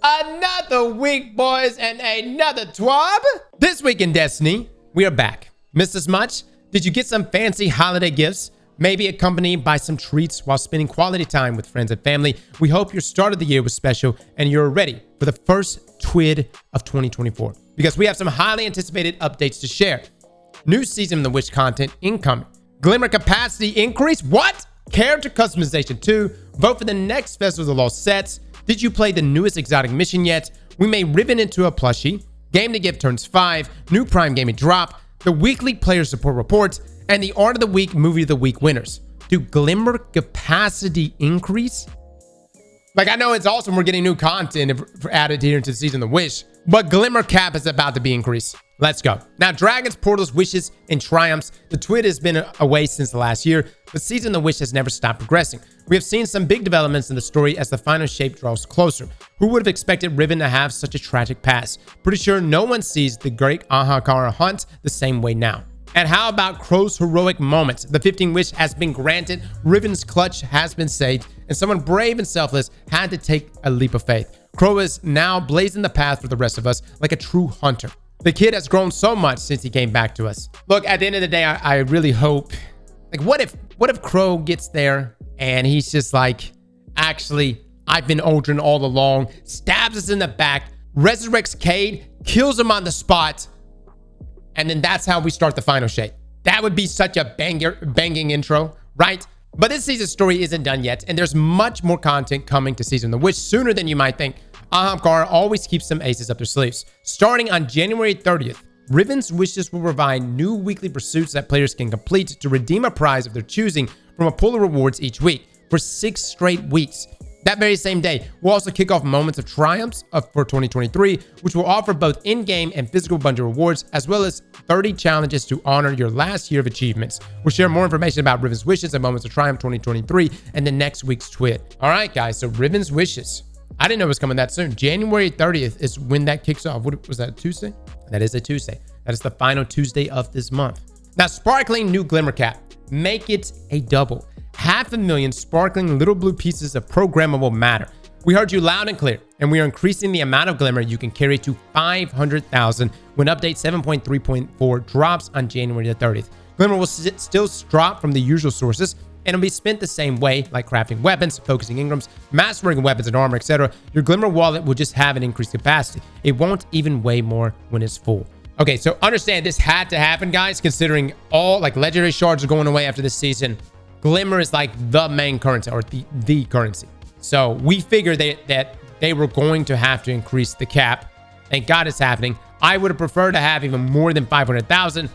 Another week, boys, and another TWAB. This week in Destiny, we are back. Missed us much? Did you get some fancy holiday gifts? Maybe accompanied by some treats while spending quality time with friends and family? We hope your start of the year was special and you're ready for the first TWID of 2024. Because we have some highly anticipated updates to share. New Season of the Witch content incoming. Glimmer capacity increase? What? Character customization 2. Vote for the next Festival of the Lost sets. Did you play the newest exotic mission yet? We made Riven into a plushie. Game to Give turns 5. New Prime Gaming drop. The weekly player support reports. And the Art of the Week, Movie of the Week winners. Do Glimmer capacity increase? Like, I know it's awesome we're getting new content added here into Season of the Wish, but Glimmer Cap is about to be increased. Let's go. Now, Dragons, Portals, Wishes, and Triumphs. The TWID has been away since the last year, but Season of the Wish has never stopped progressing. We have seen some big developments in the story as the final shape draws closer. Who would have expected Riven to have such a tragic past? Pretty sure no one sees the great Ahakara hunt the same way now. And how about Crow's heroic moments? The 15 wish has been granted, Riven's clutch has been saved, and someone brave and selfless had to take a leap of faith. Crow is now blazing the path for the rest of us like a true hunter. The kid has grown so much since he came back to us. Look, at the end of the day, I really hope, like, what if Crow gets there and he's just like, actually, I've been Aldrin all along, stabs us in the back, resurrects Cade, kills him on the spot, and then that's how we start the final shape. That would be such a banging intro, right? But this season's story isn't done yet, and there's much more content coming to Season of the Witch sooner than you might think. Ahamkara always keeps some aces up their sleeves. Starting on January 30th, Riven's Wishes will provide new weekly pursuits that players can complete to redeem a prize of their choosing from a pool of rewards each week for 6 straight weeks. That very same day, we'll also kick off Moments of Triumphs for 2023, which will offer both in-game and physical Bungie rewards, as well as 30 challenges to honor your last year of achievements. We'll share more information about Riven's Wishes and Moments of Triumph 2023 and the next week's TWID. All right, guys, so Riven's Wishes. I didn't know it was coming that soon. January 30th is when that kicks off. What was that, a Tuesday? That is a Tuesday. That is the final Tuesday of this month. Now, sparkling new Glimmer Cap. Make it a double. 500,000 sparkling little blue pieces of programmable matter. We heard you loud and clear, and we are increasing the amount of Glimmer you can carry to 500,000 when update 7.3.4 drops on January the 30th. Glimmer will still drop from the usual sources, and it'll be spent the same way, like crafting weapons, focusing engrams, mastering weapons and armor, etc. Your Glimmer wallet will just have an increased capacity. It won't even weigh more when it's full. Okay, so understand this had to happen, guys, considering all like legendary shards are going away after this season. Glimmer is like the main currency, or the currency. So we figured that they were going to have to increase the cap. Thank God it's happening. I would have preferred to have even more than 500,000,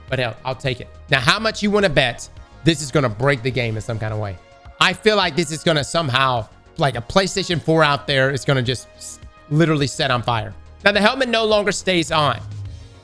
but hell, I'll take it. Now, how much you want to bet this is going to break the game in some kind of way? I feel like this is going to somehow, like a PlayStation 4 out there, is going to just literally set on fire. Now, the helmet no longer stays on.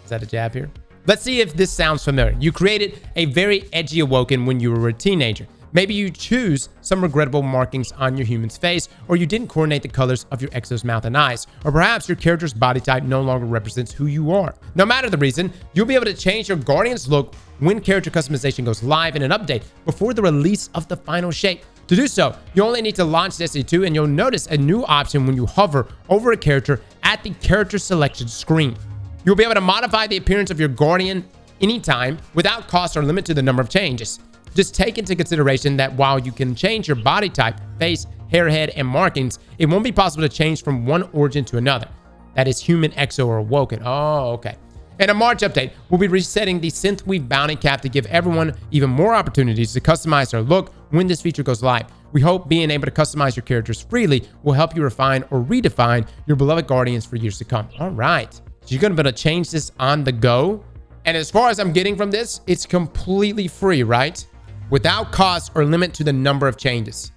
Is that a jab here? Let's see if this sounds familiar. You created a very edgy awoken when you were a teenager. Maybe you choose some regrettable markings on your human's face, or you didn't coordinate the colors of your exo's mouth and eyes, or perhaps your character's body type no longer represents who you are. No matter the reason, you'll be able to change your Guardian's look when character customization goes live in an update before the release of the final shape. To do so, you only need to launch Destiny 2, and you'll notice a new option when you hover over a character at the character selection screen. You'll be able to modify the appearance of your Guardian anytime without cost or limit to the number of changes. Just take into consideration that while you can change your body type, face, hair, head, and markings, it won't be possible to change from one origin to another. That is human, exo, or awoken. Oh, okay. In a March update, we'll be resetting the Synthweave bounty cap to give everyone even more opportunities to customize their look when this feature goes live. We hope being able to customize your characters freely will help you refine or redefine your beloved Guardians for years to come. All right. So you're going to be able to change this on the go. And as far as I'm getting from this, it's completely free, right? Without cost or limit to the number of changes.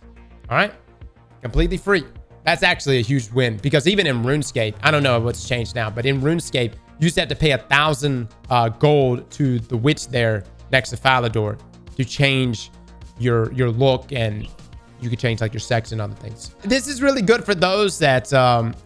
All right? Completely free. That's actually a huge win, because even in RuneScape, I don't know what's changed now, but in RuneScape, you used to have to pay 1,000 gold to the witch there next to Falador to change your look, and you could change like your sex and other things. This is really good for those that,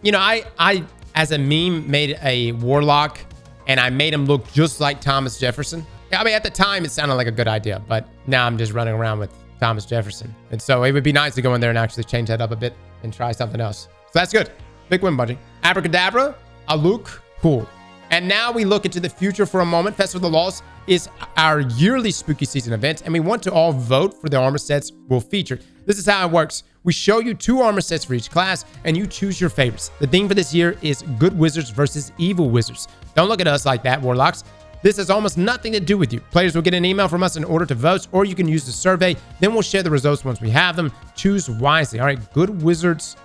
you know, I as a meme made a warlock and I made him look just like Thomas Jefferson. I mean, at the time it sounded like a good idea, but now I'm just running around with Thomas Jefferson. And so it would be nice to go in there and actually change that up a bit and try something else. So that's good. Big win, Bungie. Abracadabra, a look cool. And now we look into the future for a moment. Festival of the Lost is our yearly spooky season event, and we want to all vote for the armor sets we'll feature. This is how it works. We show you 2 armor sets for each class, and you choose your favorites. The theme for this year is good wizards versus evil wizards. Don't look at us like that, Warlocks. This has almost nothing to do with you. Players will get an email from us in order to vote, or you can use the survey. Then we'll share the results once we have them. Choose wisely. All right, good wizards.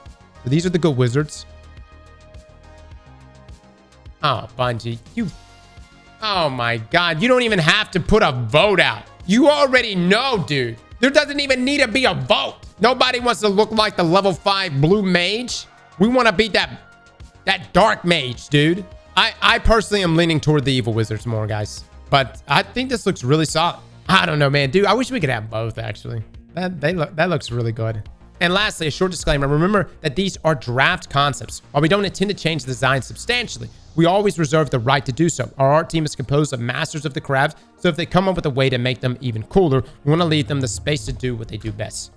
So these are the good wizards. Oh, Bungie, oh my God, you don't even have to put a vote out. You already know, dude. There doesn't even need to be a vote. Nobody wants to look like the level 5 blue mage. We want to beat that dark mage, dude. I personally am leaning toward the evil wizards more, guys. But I think this looks really solid. I don't know, man, dude. I wish we could have both, actually. That looks really good. And lastly, a short disclaimer. Remember that these are draft concepts. While we don't intend to change the design substantially, we always reserve the right to do so. Our art team is composed of masters of the craft, so if they come up with a way to make them even cooler, we want to leave them the space to do what they do best.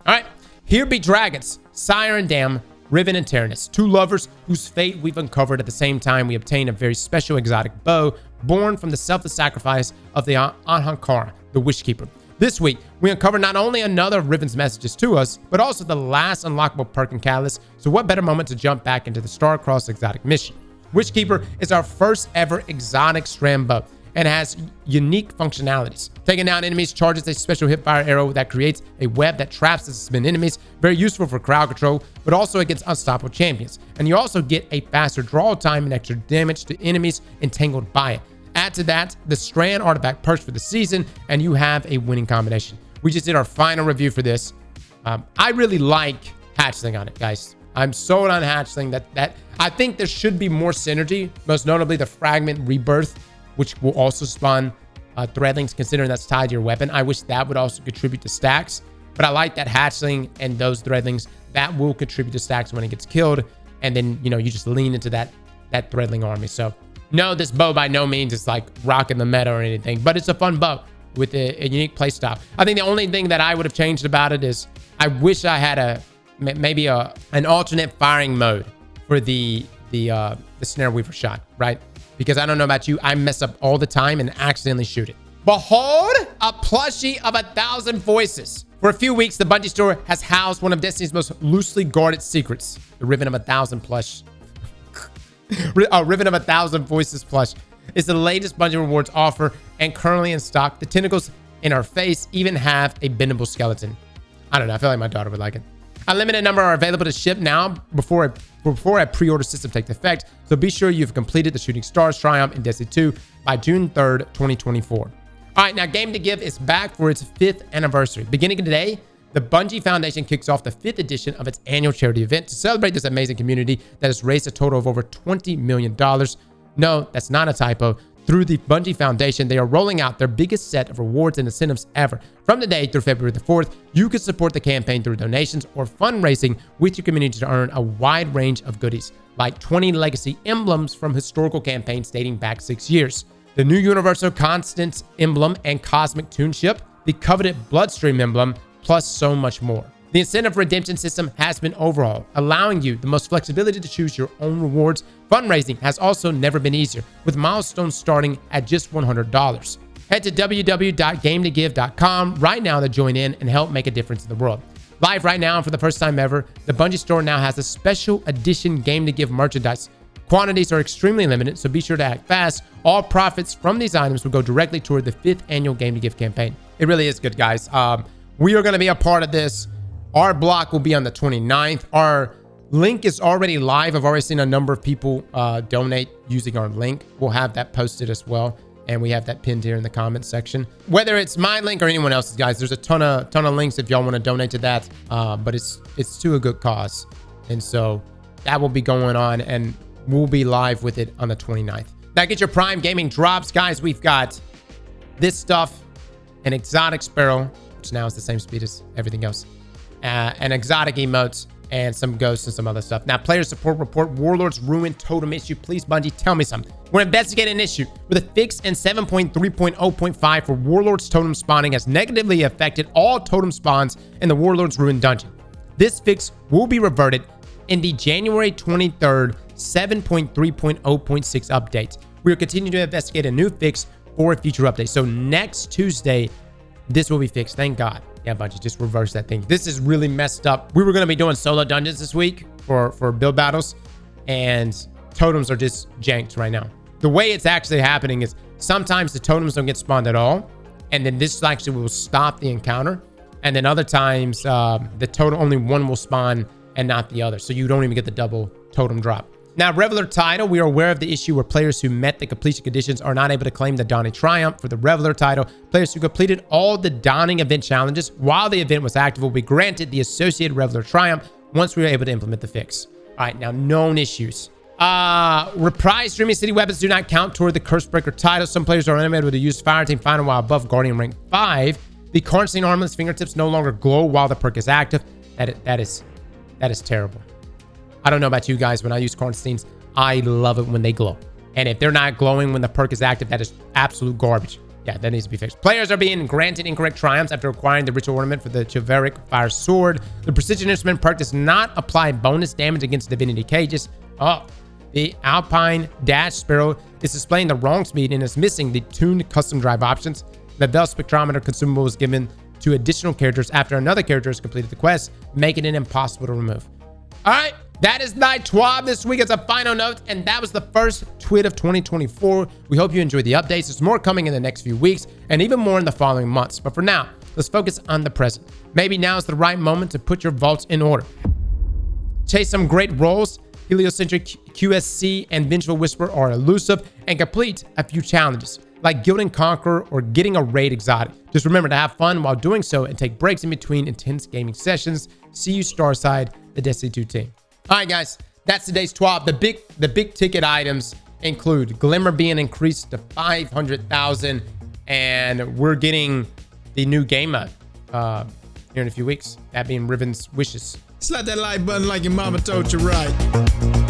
All right, here be dragons, Sire and Dam, Riven and Tyrannus, 2 lovers whose fate we've uncovered at the same time we obtain a very special exotic bow born from the selfless sacrifice of the Ahankara, the Wishkeeper. This week, we uncover not only another of Riven's messages to us, but also the last unlockable perk and catalyst, so what better moment to jump back into the Aztecross exotic mission. Wishkeeper is our first ever exotic strand bow and has unique functionalities. Taking down enemies charges a special hipfire arrow that creates a web that traps and suspends enemies, very useful for crowd control, but also against unstoppable champions. And you also get a faster draw time and extra damage to enemies entangled by it. Add to that the strand artifact perks for the season, and you have a winning combination. We just did our final review for this. I really like Hatchling on it, guys. I'm sold on Hatchling. That I think there should be more synergy, most notably the Fragment Rebirth, which will also spawn threadlings, considering that's tied to your weapon. I wish that would also contribute to stacks, but I like that Hatchling and those threadlings, that will contribute to stacks when it gets killed, and then, you know, you just lean into that threadling army. So no, this bow by no means is like rocking the meta or anything, but it's a fun bow with a unique playstyle. I think the only thing that I would have changed about it is I wish I had maybe an alternate firing mode for the Snare Weaver shot, right? Because I don't know about you, I mess up all the time and accidentally shoot it. Behold, a plushie of 1,000 voices. For a few weeks, the Bungie store has housed one of Destiny's most loosely guarded secrets, the Riven of 1,000 plush. Riven of 1,000 Voices plush is the latest Bungie Rewards offer and currently in stock. The tentacles in our face even have a bendable skeleton. I don't know. I feel like my daughter would like it. A limited number are available to ship now before a pre-order system takes effect. So be sure you've completed the Shooting Stars Triumph in Destiny 2 by June 3rd, 2024. All right, now Game to Give is back for its 5th anniversary. Beginning today, the Bungie Foundation kicks off the 5th edition of its annual charity event to celebrate this amazing community that has raised a total of over $20 million. No, that's not a typo. Through the Bungie Foundation, they are rolling out their biggest set of rewards and incentives ever. From today through February the 4th, you can support the campaign through donations or fundraising with your community to earn a wide range of goodies, like 20 legacy emblems from historical campaigns dating back 6 years, the new Universal Constant emblem and Cosmic Toonship, the coveted Bloodstream emblem, plus so much more. The incentive redemption system has been overhauled, allowing you the most flexibility to choose your own rewards. Fundraising has also never been easier, with milestones starting at just $100. Head to www.gametogive.com right now to join in and help make a difference in the world. Live right now, and for the first time ever, the Bungie store now has a special edition Game to Give merchandise. Quantities are extremely limited, so be sure to act fast. All profits from these items will go directly toward the 5th annual Game to Give campaign. It really is good, guys. We are going to be a part of this. Our block will be on the 29th. Our link is already live. I've already seen a number of people donate using our link. We'll have that posted as well, and we have that pinned here in the comments section. Whether it's my link or anyone else's, guys, there's a ton of links if y'all want to donate to that. But it's to a good cause, and so that will be going on, and we'll be live with it on the 29th. Now get your Prime Gaming drops, guys. We've got this stuff, an exotic sparrow, which now is the same speed as everything else. An exotic emotes, and some ghosts and some other stuff. Now, player support report, Warlord's Ruin Totem issue. Please, Bungie, tell me something. We're investigating an issue with a fix in 7.3.0.5 for Warlord's Totem spawning has negatively affected all totem spawns in the Warlord's Ruin dungeon. This fix will be reverted in the January 23rd 7.3.0.6 update. We are continuing to investigate a new fix for a future update. So next Tuesday, this will be fixed. Thank God. Yeah, Bungie, just reverse that thing. This is really messed up. We were going to be doing solo dungeons this week for build battles, and totems are just janked right now. The way it's actually happening is sometimes the totems don't get spawned at all, and then this actually will stop the encounter. And then other times, the totem, only one will spawn and not the other. So you don't even get the double totem drop. Now, Reveler title, we are aware of the issue where players who met the completion conditions are not able to claim the Donning Triumph for the Reveler title. Players who completed all the Donning event challenges while the event was active will be granted the associated Reveler Triumph once we are able to implement the fix. All right, now known issues. Reprised Dreaming City weapons do not count toward the Cursebreaker title. Some players are unable to use Fireteam Final while above Guardian rank 5. The Cornstein Armlet's fingertips no longer glow while the perk is active. That is terrible. I don't know about you guys. When I use Cornsteins, I love it when they glow. And if they're not glowing when the perk is active, that is absolute garbage. Yeah, that needs to be fixed. Players are being granted incorrect triumphs after acquiring the ritual ornament for the Chivalric Fire Sword. The Precision Instrument perk does not apply bonus damage against Divinity Cages. Oh, the Alpine Dash Sparrow is displaying the wrong speed and is missing the tuned custom drive options. The Bell Spectrometer consumable is given to additional characters after another character has completed the quest, making it impossible to remove. All right, that is thy TWAB this week as a final note, and that was the first tweet of 2024. We hope you enjoyed the updates. There's more coming in the next few weeks and even more in the following months. But for now, let's focus on the present. Maybe now is the right moment to put your vaults in order. Chase some great rolls. Heliocentric QSC and Vengeful Whisper are elusive, and complete a few challenges like Guild and Conqueror or getting a raid exotic. Just remember to have fun while doing so and take breaks in between intense gaming sessions. See you Starside, the Destiny 2 team. All right, guys, that's today's TWAB. The big ticket items include Glimmer being increased to 500,000, and we're getting the new game mode here in a few weeks. That being Riven's Wishes. Slap that like button like your mama told you right.